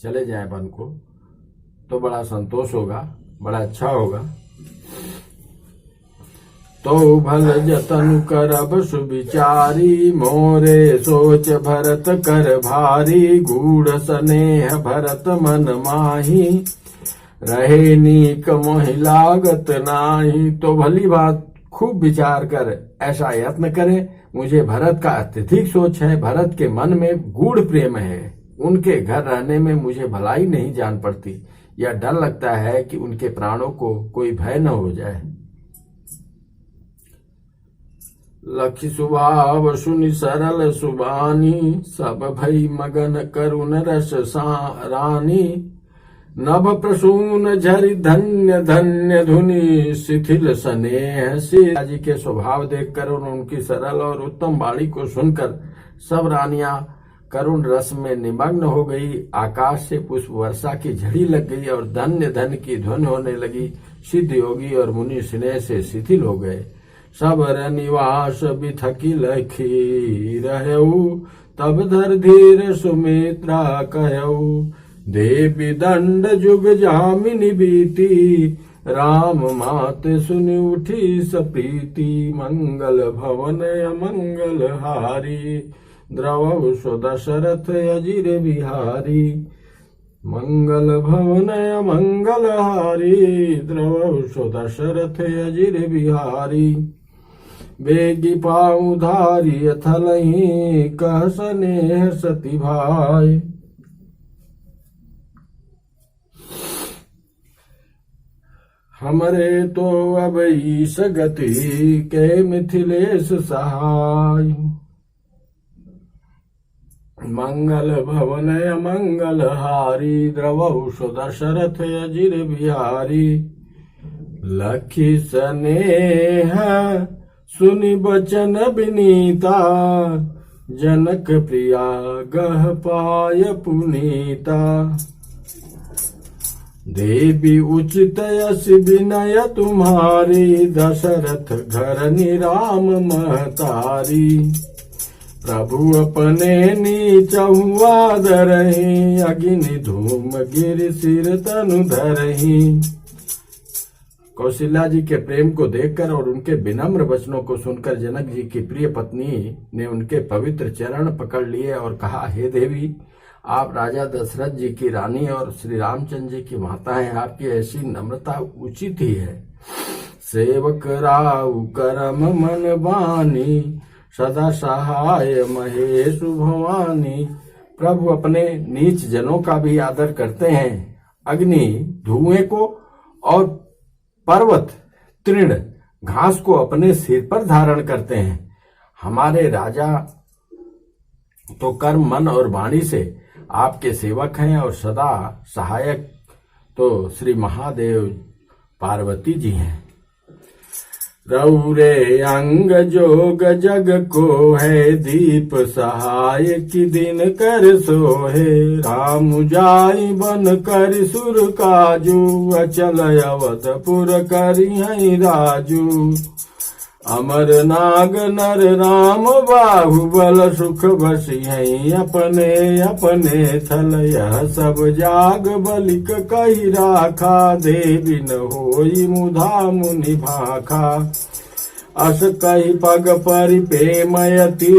चले जाएं वन को तो बड़ा संतोष होगा, बड़ा अच्छा होगा। तो भल जतन करब सुविचारी, मोरे सोच भरत कर भारी। गूढ़ स्नेह भरत मन माही, रहे नीक मोहि लागत नाही। तो भली बात खूब विचार कर ऐसा यत्न करे। मुझे भरत का अत्यधिक सोच है, भरत के मन में गूढ़ प्रेम है। उनके घर रहने में मुझे भलाई नहीं जान पड़ती, या डर लगता है कि उनके प्राणों को कोई भय न हो जाए। लखि स्वभाव सुनि सरल सुबानी, सब भई मगन करुण रस रानी। नभ प्रसून झरि धन्य धन्य धुनि, शिथिल स्नेह। सीता जी के स्वभाव देखकर और उनकी सरल और उत्तम वाणी को सुनकर सब रानियां करुण रस में निमग्न हो गई। आकाश से पुष्प वर्षा की झड़ी लग गई और धन्य धन की ध्वनि होने लगी। सिद्ध योगी और मुनि स्नेह से शिथिल हो गए। सबर निवास बिथकी लखी रहऊ, तब धर धीर सुमित्रा कहऊ। देवी दंड जुग जामिनी बीती, राम मात सुनि उठी सप्रीति। मंगल भवन अमंगल हारी, द्रवौ सो दशरथ अजिर बिहारी। मंगल भवन अमंगल हारी, द्रवौ सो दशरथ अजिर बिहारी। बेगी पाऊ धारी अथलहि, कह स्नेह सती भाई। हमरे तो अब ईस गति, के मिथिलेश सहाय। मंगल भवन अमंगल हारी, द्रवौ सो दशरथ अजिर बिहारी। लखी स्नेह सुनि बचन विनीता, जनक प्रिया गह पाय पुनीता। देवी उचित यश विनय तुम्हारी, दशरथ घर निराम महतारी। प्रभु अपने नीचहु आदरहि, अग्नि धूम गिर सिर तनु धरहि। कौशल्या जी के प्रेम को देखकर और उनके विनम्र वचनों को सुनकर जनक जी की प्रिय पत्नी ने उनके पवित्र चरण पकड़ लिए और कहा, हे देवी, आप राजा दशरथ जी की रानी और श्री रामचंद्र जी की माता हैं। आपकी ऐसी नम्रता उचित ही है। सेवक राउ करम मन बानी, सदा सहाय महेशु भवानी। प्रभु अपने नीच जनों का भी आदर करते हैं। अग्नि धुएं को और पर्वत तृण घास को अपने सिर पर धारण करते हैं। हमारे राजा तो कर्म मन और वाणी से आपके सेवक हैं और सदा सहायक तो श्री महादेव पार्वती जी हैं। रौरे अंग जोग जग को है, दीप सहाय की दिन कर सोहे। राम जाई बन कर सुर काजू, अचल अवधपुर करी है राजू। अमर नाग नर राम बाहुबल, सुख बसी है अपने अपने थल। यह सब जाग बलिक कही राखा, देवी न होई मुधा मुनि भाखा। अस कही पग परिपेमयति,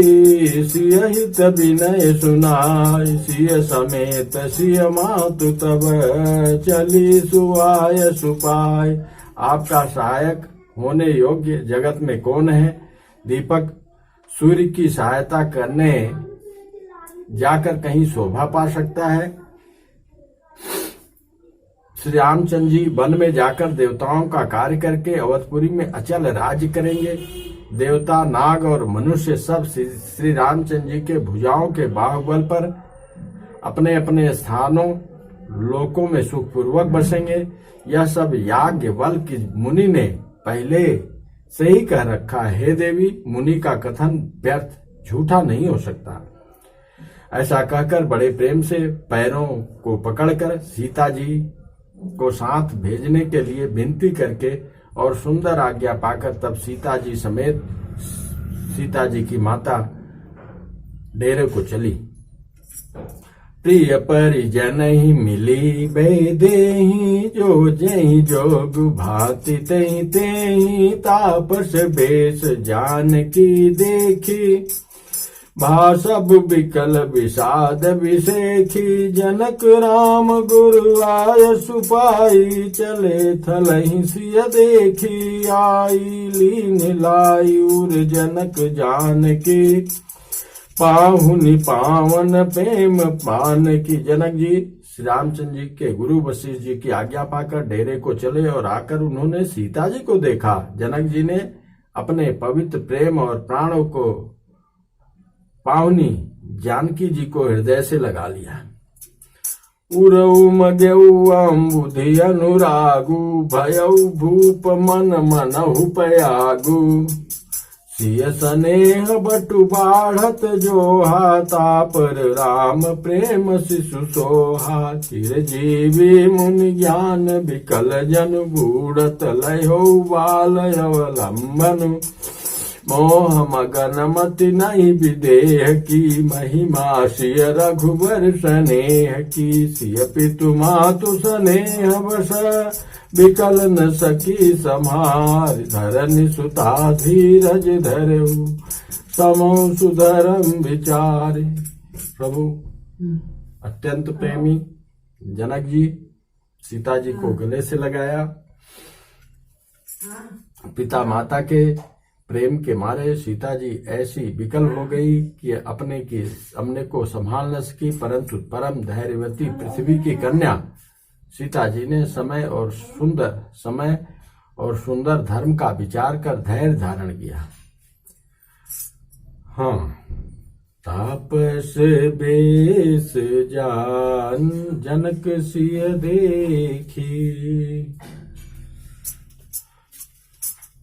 सिय हित विनय सुनाय। सिय समेत सिय मातु तब, चली सुआय सुपाय। आपका सहायक होने योग्य जगत में कौन है? दीपक सूर्य की सहायता करने जाकर कहीं शोभा पा सकता है? श्री रामचंद्र जी वन में जाकर देवताओं का कार्य करके अवधपुरी में अचल राज्य करेंगे। देवता, नाग और मनुष्य सब श्री रामचंद्र जी के भुजाओं के बाहुबल पर अपने अपने स्थानों लोकों में सुखपूर्वक बसेंगे। यह सब याज्ञवल्क्य मुनि ने पहले से ही कह रखा है। हे देवी, मुनि का कथन व्यर्थ झूठा नहीं हो सकता। ऐसा कहकर बड़े प्रेम से पैरों को पकड़कर सीता जी को साथ भेजने के लिए विनती करके और सुंदर आज्ञा पाकर तब सीता जी समेत सीता जी की माता डेरे को चली। प्रिय परिजन ही मिली बेदेही, जो जही जोग भांति तही तेही, तापस बेश जानकी देखी, भाषब विकल विषाद विषेखी, जनक राम गुरु आय सुपाई, चले थलहि सिय देखी, आई लीन लाई उर जनक जानकी, पाहुनि पावन प्रेम पान की। जनक जी श्री रामचंद्र जी के गुरु वशिष्ठ जी की आज्ञा पाकर डेरे को चले और आकर उन्होंने सीता जी को देखा। जनक जी ने अपने पवित्र प्रेम और प्राणों को पावनी जानकी जी को हृदय से लगा लिया। उरऊ मगेऊ अम्बुधि अनुरागु, भयऊ भूप मन मनहु पयागु, सिय स्नेह बटु बाढ़त जोहा, तापर राम प्रेम शिशु सोहा, चिरजीवी मुनि ज्ञान विकल जन, बूढ़त लयो बाल अवलंबन, मोह मगन मति नहीं विदेह की, महिमा सिय रघुवर स्नेह की, सिय पितु मातु स्नेह वश, विकल न सकी समार, धरनि सुता धीरज धरऊ, समो सुधरम विचारे। प्रभु अत्यंत प्रेमी जनक जी सीता जी को गले से लगाया। पिता माता के प्रेम के मारे सीता जी ऐसी विकल हो गई कि अपने को संभाल न सकी, परंतु परम धैर्यवती पृथ्वी की कन्या सीता जी ने समय और सुंदर धर्म का विचार कर धैर्य धारण किया। हाँ, तापस बेस जान जनक सिय देखी,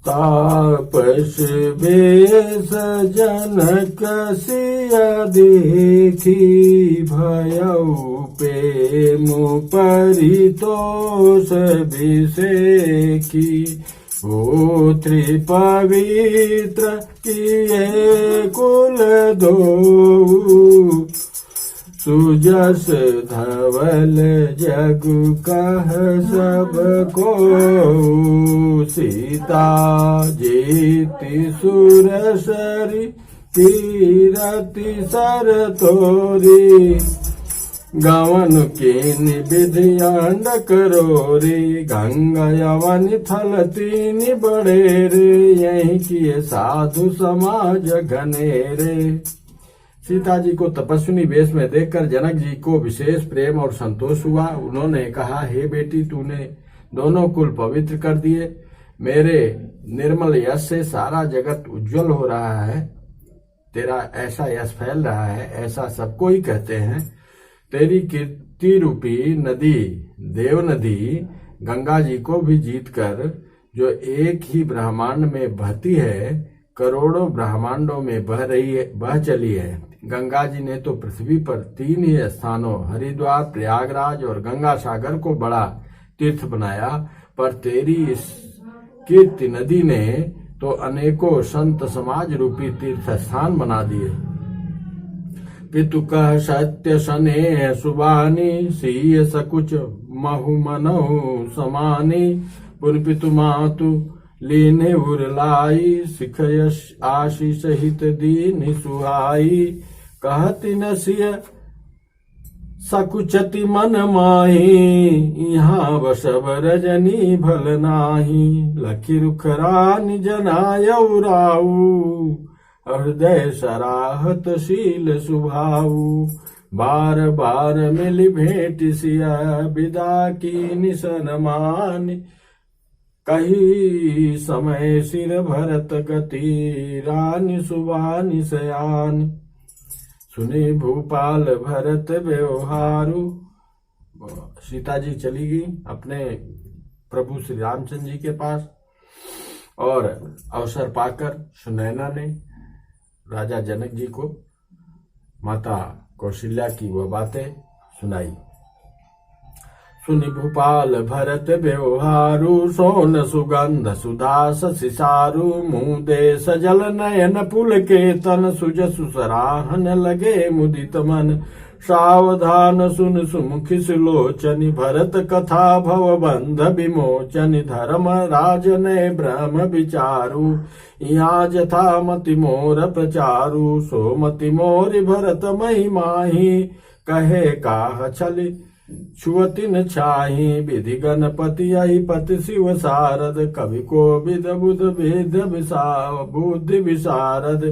तापस बेस जनक सिय देखी, भयऊ प्रेम परितोष विषेखी, पुत्री पवित्र किए कुल दो, सुजस धवल जग कह सब को, सीता जीति सुरसरी कीरति सर तोरी, गवन की विधियांड करोरी, गंगा यवन थल तीन बड़े रे, यही किए साधु समाज घनेरे। सीता जी को तपस्विनी वेश में देखकर जनक जी को विशेष प्रेम और संतोष हुआ। उन्होंने कहा, हे बेटी, तूने दोनों कुल पवित्र कर दिए, मेरे निर्मल यश से सारा जगत उज्जवल हो रहा है, तेरा ऐसा यश फैल रहा है, ऐसा सबको ही कहते हैं। तेरी कीर्ति रूपी नदी देव नदी गंगा जी को भी जीतकर, जो एक ही ब्रह्मांड में बहती है, करोड़ों ब्रह्मांडों में बह चली है। गंगा जी ने तो पृथ्वी पर 3 ही स्थानों हरिद्वार, प्रयागराज और गंगा सागर को बड़ा तीर्थ बनाया, पर तेरी इस कीर्ति नदी ने तो अनेकों संत समाज रूपी तीर्थ स्थान बना दिए। पितु कह सत्य स्नेह सुबानी, सीय सकुच महु मनहु समानी, पुन पितु मातु लीने उरलाई, सिखयश आशीष हित दीन सुहाई, कहति न सिय सकुचति मन माही, यहाँ वसव रजनी भल नाही, लखी रुख रानी जनायउ राऊ, हृदय सराहत शील सुभाऊ, बार बार मिली भेंट सिया, विदा की निशन मान, कही समय सिर भरत गति, रानी सुबानी सयान, सुने भूपाल भरत व्यवहारू। सीता जी चली गई अपने प्रभु श्री रामचंद्र जी के पास, और अवसर पाकर सुनैना ने राजा जनक जी को माता कौशल्या की वह बातें सुनाई। सुनि भूपाल भरत व्यवहारू, सोन सुगंध सुधास सिसारू, मुँह दे सजल नयन पुल के तन, सुजसु सराहन लगे मुदित मन, सावधान सुन सुमुखि सुलोचनि भरत कथा भव बंध विमोचनि धर्म राजने ब्रह्म विचारु यहाँ जथा मति मोर प्रचारु सो मति मोरि भरत महिमाहि कहे काह छलि छुअति न छाही विधि गणपति पति शिव सारद कवि को विद बुध भेद बुद्धि विशारद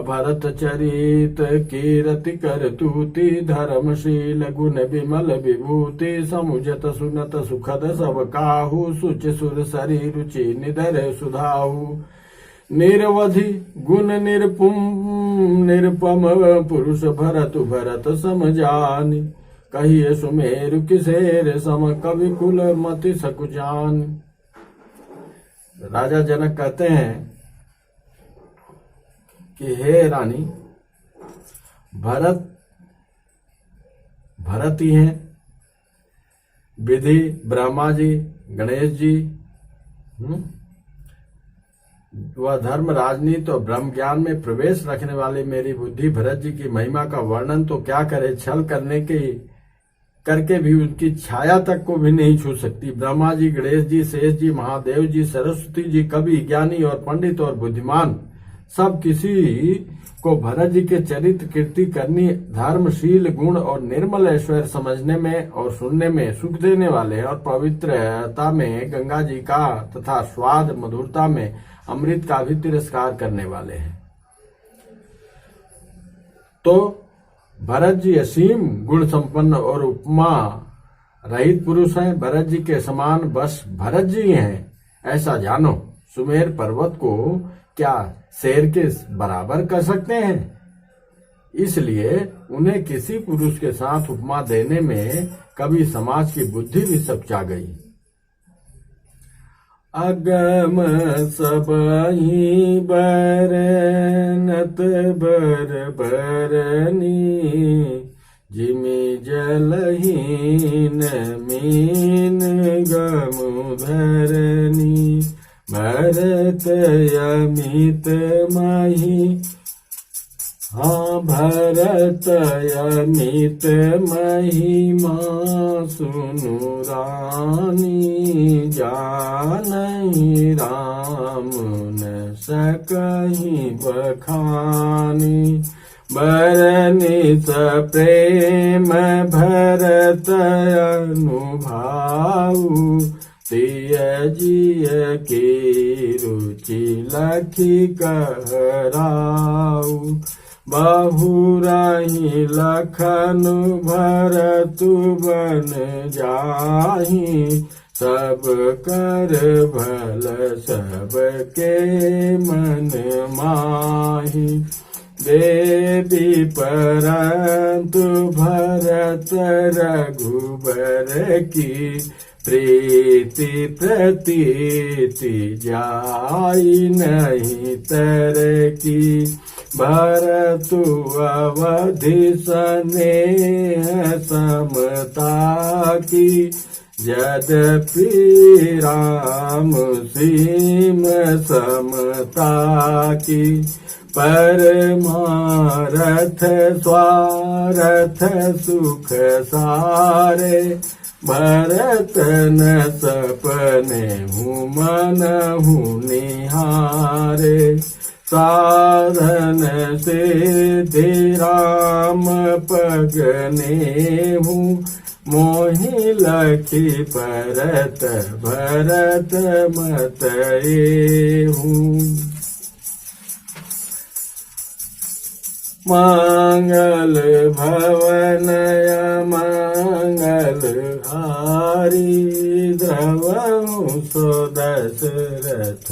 भरत चरित कीरति कर तूति धर्मशील गुण विमल विभूति समुझत सुनत सुखद सब काहू सुच सुर सरी रुचि निधर सुधाहु निरवधि गुण निरुपम पुरुष भरत भरत समझानि कहिए सुमेरु किसेर सम कवि कुल मति सकुजान। राजा जनक कहते हैं कि हे रानी, भरत ही हैं, विधि ब्रह्मा जी, गणेश जी, वह धर्म राजनीति और ब्रह्म ज्ञान में प्रवेश रखने वाले मेरी बुद्धि भरत जी की महिमा का वर्णन तो क्या करे, छल करके भी उनकी छाया तक को भी नहीं छू सकती। ब्रह्मा जी, गणेश जी, शेष जी, महादेव जी, सरस्वती जी, कवि, ज्ञानी और पंडित और बुद्धिमान सब किसी को भरत जी के चरित्र कीर्ति करनी, धर्मशील गुण और निर्मल ऐश्वर्य समझने में और सुनने में सुख देने वाले और पवित्रता में गंगा जी का तथा स्वाद मधुरता में अमृत का भी तिरस्कार करने वाले हैं। तो भरत जी असीम गुण संपन्न और उपमा रहित पुरुष हैं। भरत जी के समान बस भरत जी हैं ऐसा जानो। सुमेर पर्वत को क्या शेर के बराबर कर सकते हैं? इसलिए उन्हें किसी पुरुष के साथ उपमा देने में कभी समाज की बुद्धि भी सपचा गई। अगम सबहि बरनत बर बरनी जिमि जलहीन मीन गमुधरनी भरत अमित मही हाँ भरत अमित महिमा सुनु रानी जानहि राम न सकहि बखानी बरनि प्रेम भरत अनुभाऊ तिय जिय की रुचि लखी कहराऊ बहुराही लखन भरतु बन जाही सब कर भल सबके मन माही देवी परंतु भरत रघुबर की प्रीति प्रतीति जाई नहीं तर की भरतु अवधि स्नेह समता की यद्यपि राम सीम समता की परमारथ स्वारथ सुख सारे भरत न सपने हूँ मन हूँ निहारे साधन सिद्धि राम पगने हूँ मोहि लखी परत भरत मत हूँ मंगल भवन मंगल हारी द्रवहु सो दशरथ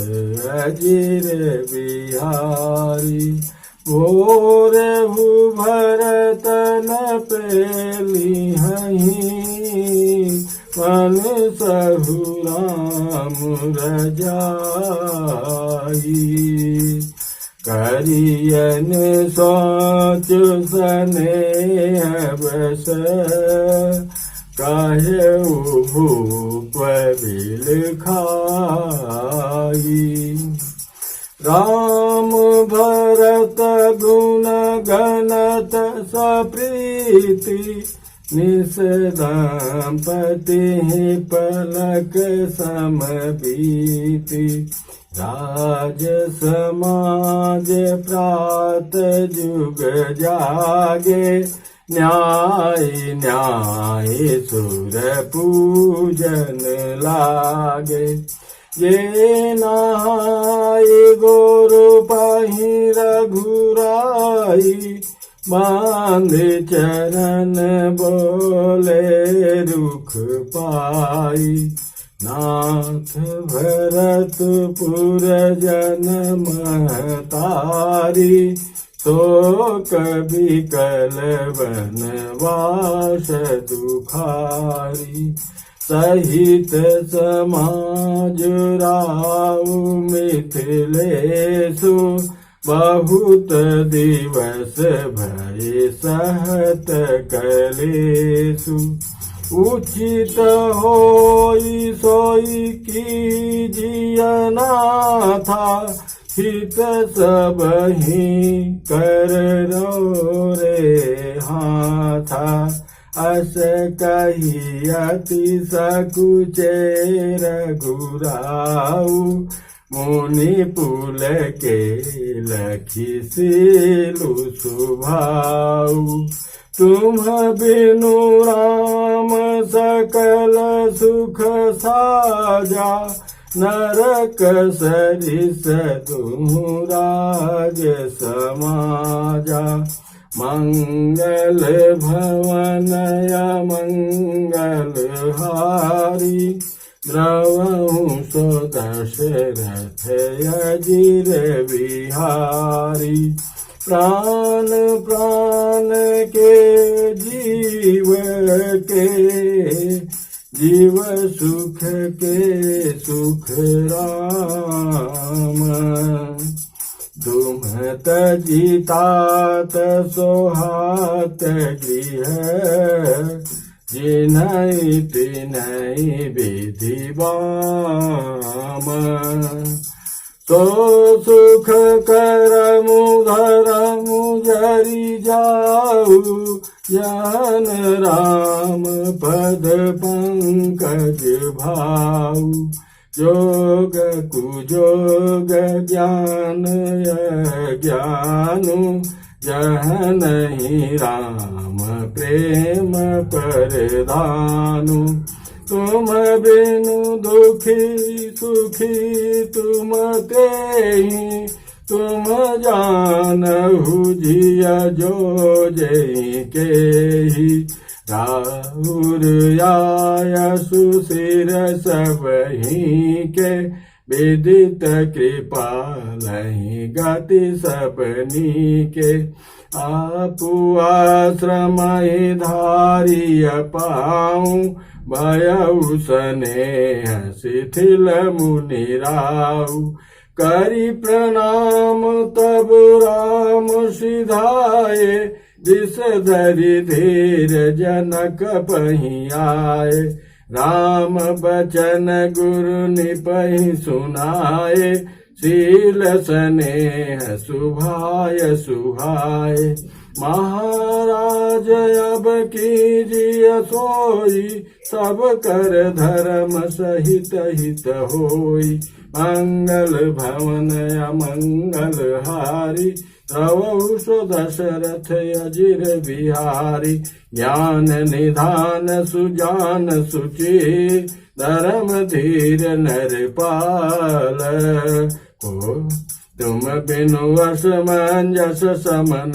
अजिर बिहारी भोरहु भरत न पेली हहीं मन सहु राम रजाई करियन सोच स्नेह बस काहेउ भूप बिल खाई राम भरत गुण गणत सप्रिय प्रीति निस दंपति पलक सम बीती राज समाज प्रात जुग जागे न्याय न्याय सुर पूजन लागे ये नहाय गोरु पाहि रघुराई बांधे चरण बोले रुख पाई नाथ भरतपुर जन महतारी तो कभी कल वनवास दुखारी सहित समाज राउ मिथिलेषु बहुत दिवस भय सहत कलेषु उचित होई सोई कीजियना था हित सब ही कर रे हाथा अस कही अति सकुचे रघुराऊ मुनि पुल के लखी सिलु सुभाऊ तुम बिनु राम सकल सुख साजा नरक सरिस तुहु राज समाजा मंगल भवन मंगल हारी द्रवहु सो दशरथ अजिर बिहारी प्राण प्राण के जीव सुख के सुख राम तुम तजितात सोहात गृह जिनहि तिनहि विधि बाम तो सुख करमु धरमु जरि जाऊ ज्ञान राम पद पंकज भाऊ जोग कुजोग ज्ञान ज्ञानु जह नहीं राम प्रेम परदानु तुम बिनु दुखी सुखी तुम तेहि तुम जानहु जिया जो जय केहि राहुर आयसु सिर सबहि के विदित कृपालहि गति सबनी के आपु आश्रमहि धारिय पाऊं भयउ स्नेह शिथिल मुनि राउ करि प्रणाम तब राम सिधाए जिस धरि धीर जनक पहि आए राम बचन गुरु निपहि सुनाए शील स्नेह सुभाय सुहाय महाराज अब कीजिय सोई सब कर धर्म सहित हित होई मंगल भवन अमंगल हारी रवौ सो दशरथ अजिर बिहारी ज्ञान निधान सुजान सुचि धर्म धीर नरपाल को तुम बिनु असमंजस समन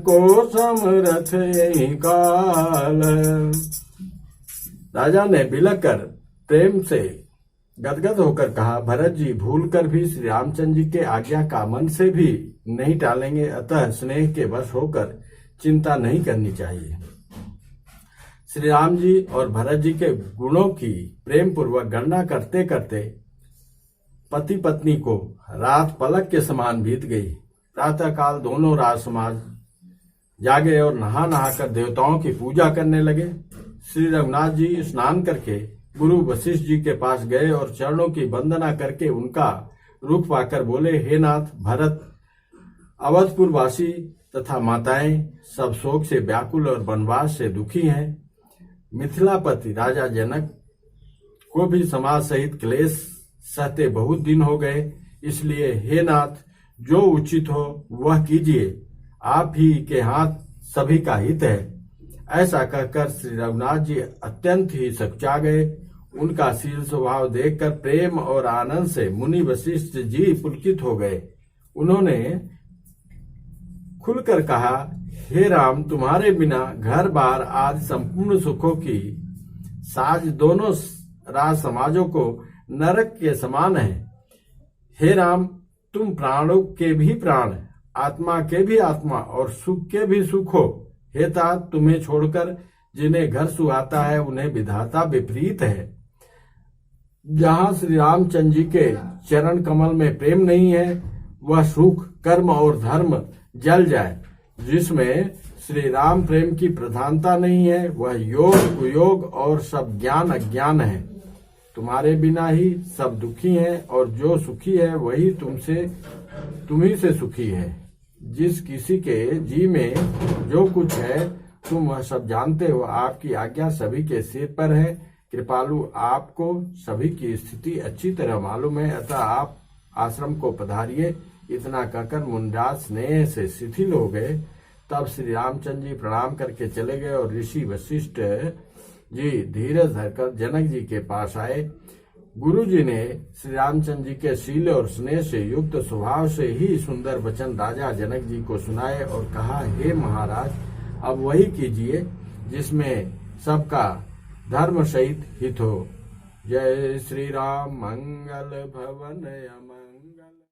को समरथ यही काल। राजा ने बिलक कर प्रेम से गदगद होकर कहा, भरत जी भूल कर भी श्री रामचंद्र जी के आज्ञा का मन से भी नहीं टालेंगे, अतः स्नेह के वश होकर चिंता नहीं करनी चाहिए। श्री राम जी और भरत जी के गुणों की प्रेम पूर्वक गणना करते करते पति पत्नी को रात पलक के समान बीत गई। प्रातः काल दोनों राज समाज जागे और नहा नहा कर देवताओं की पूजा करने लगे। श्री रघुनाथ जी स्नान करके गुरु वशिष्ठ जी के पास गए और चरणों की वंदना करके उनका रूप पाकर बोले, हे नाथ भरत, अवधपुर वासी तथा माताएं सब शोक से व्याकुल और वनवास से दुखी हैं। मिथिलापति राजा जनक को भी समाज सहित क्लेश सहते बहुत दिन हो गए, इसलिए हे नाथ, जो उचित हो वह कीजिए, आप ही के हाथ सभी का हित है। ऐसा कहकर श्री रघुनाथ जी अत्यंत ही सकुचा गए। उनका शील स्वभाव देखकर प्रेम और आनंद से मुनि वशिष्ठ जी पुलकित हो गए। उन्होंने खुलकर कहा, हे राम, तुम्हारे बिना घर बार आदि संपूर्ण सुखों की साज दोनों राज समाजों को नरक के समान है। हे राम, तुम प्राणों के भी प्राण, आत्मा के भी आत्मा और सुख के भी सुख हो। हे तात, तुम्हें छोड़कर जिन्हें घर सुहाता है उन्हें विधाता विपरीत है। जहाँ श्री रामचंद्र जी के चरण कमल में प्रेम नहीं है, वह सुख, कर्म और धर्म जल जाए। जिसमें श्री राम प्रेम की प्रधानता नहीं है, वह योग, कुयोग और सब ज्ञान अज्ञान है। तुम्हारे बिना ही सब दुखी हैं और जो सुखी है वही तुम्ही से सुखी है। जिस किसी के जी में जो कुछ है तुम वह सब जानते हो। आपकी आज्ञा सभी के सिर पर है। कृपालु, आपको सभी की स्थिति अच्छी तरह मालूम है, अतः आप आश्रम को पधारिए। इतना कहकर मुनिराज स्नेह से शिथिल हो गए। तब श्री रामचंद्र जी प्रणाम करके चले गए और ऋषि वशिष्ठ जी धीरज धरकर जनक जी के पास आए। गुरु जी ने श्री रामचंद्र जी के शील और स्नेह से युक्त स्वभाव से ही सुंदर वचन राजा जनक जी को सुनाए और कहा, हे महाराज, अब वही कीजिए जिसमें सबका धर्म सहित हित हो। जय श्री राम। मंगल भवन